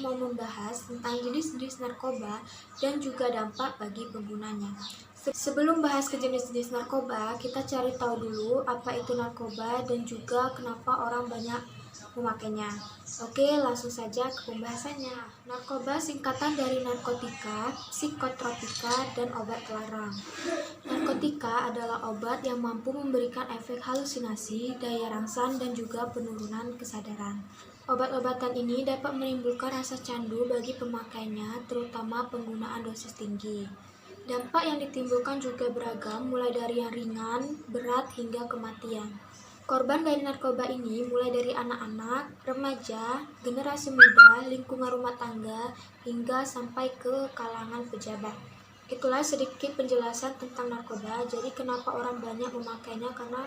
mau membahas tentang jenis-jenis narkoba dan juga dampak bagi penggunanya. Sebelum bahas ke jenis-jenis narkoba, kita cari tahu dulu apa itu narkoba dan juga kenapa orang banyak memakainya. Oke, langsung saja ke pembahasannya. Narkoba singkatan dari narkotika, psikotropika, dan obat terlarang. Narkotika adalah obat yang mampu memberikan efek halusinasi, daya rangsang, dan juga penurunan kesadaran. Obat-obatan ini dapat menimbulkan rasa candu bagi pemakainya, terutama penggunaan dosis tinggi. Dampak yang ditimbulkan juga beragam, mulai dari yang ringan, berat, hingga kematian. Korban dari narkoba ini mulai dari anak-anak, remaja, generasi muda, lingkungan rumah tangga, hingga sampai ke kalangan pejabat. Itulah sedikit penjelasan tentang narkoba. Jadi kenapa orang banyak memakainya, karena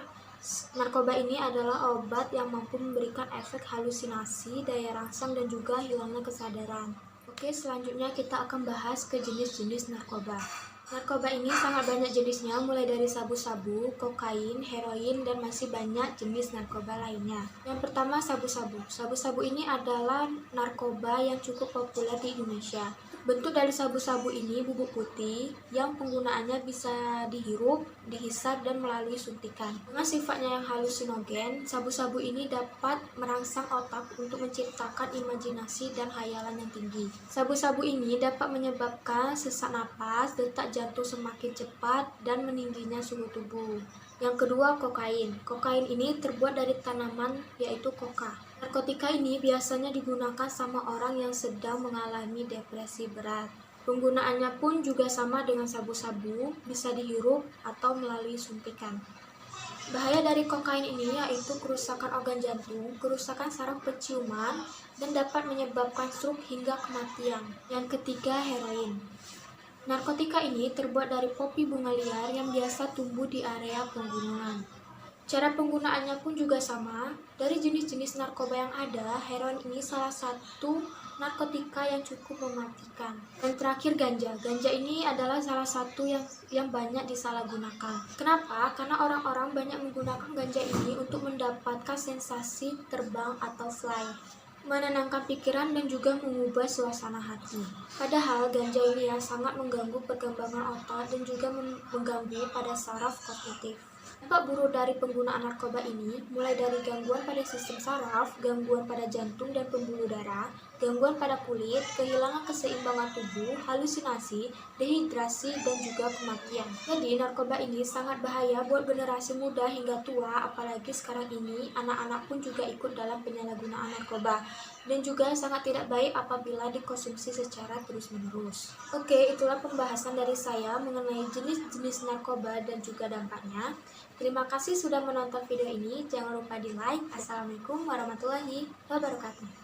narkoba ini adalah obat yang mampu memberikan efek halusinasi, daya rangsang, dan juga hilangnya kesadaran. Oke, selanjutnya kita akan bahas ke jenis-jenis narkoba. Narkoba ini sangat banyak jenisnya, mulai dari sabu-sabu, kokain, heroin, dan masih banyak jenis narkoba lainnya. Yang pertama, sabu-sabu. Sabu-sabu ini adalah narkoba yang cukup populer di Indonesia. Bentuk dari sabu-sabu ini bubuk putih yang penggunaannya bisa dihirup, dihisap, dan melalui suntikan. Dengan sifatnya yang halusinogen, sabu-sabu ini dapat merangsang otak untuk menciptakan imajinasi dan hayalan yang tinggi. Sabu-sabu ini dapat menyebabkan sesak napas, detak jantung semakin cepat, dan meningginya suhu tubuh. Yang kedua, kokain. Kokain ini terbuat dari tanaman, yaitu koka. Narkotika ini biasanya digunakan sama orang yang sedang mengalami depresi berat. Penggunaannya pun juga sama dengan sabu-sabu, bisa dihirup atau melalui suntikan. Bahaya dari kokain ini yaitu kerusakan organ jantung, kerusakan saraf penciuman, dan dapat menyebabkan stroke hingga kematian. Yang ketiga, heroin. Narkotika ini terbuat dari popi bunga liar yang biasa tumbuh di area pegunungan. Cara penggunaannya pun juga sama. Dari jenis-jenis narkoba yang ada, heroin ini salah satu narkotika yang cukup mematikan. Dan terakhir, ganja. Ganja ini adalah salah satu yang banyak disalahgunakan. Kenapa? Karena orang-orang banyak menggunakan ganja ini untuk mendapatkan sensasi terbang atau fly, menenangkan pikiran, dan juga mengubah suasana hati. Padahal ganja ini sangat mengganggu perkembangan otak dan juga mengganggu pada saraf kognitif. Dampak buruk dari penggunaan narkoba ini mulai dari gangguan pada sistem saraf, gangguan pada jantung dan pembuluh darah, gangguan pada kulit, kehilangan keseimbangan tubuh, halusinasi, dehidrasi, dan juga kematian. Jadi narkoba ini sangat bahaya buat generasi muda hingga tua, apalagi sekarang ini anak-anak pun juga ikut dalam penyalahgunaan narkoba, dan juga sangat tidak baik apabila dikonsumsi secara terus-menerus. Oke, itulah pembahasan dari saya mengenai jenis-jenis narkoba dan juga dampaknya. Terima kasih sudah menonton video ini. Jangan lupa di like. Assalamualaikum warahmatullahi wabarakatuh.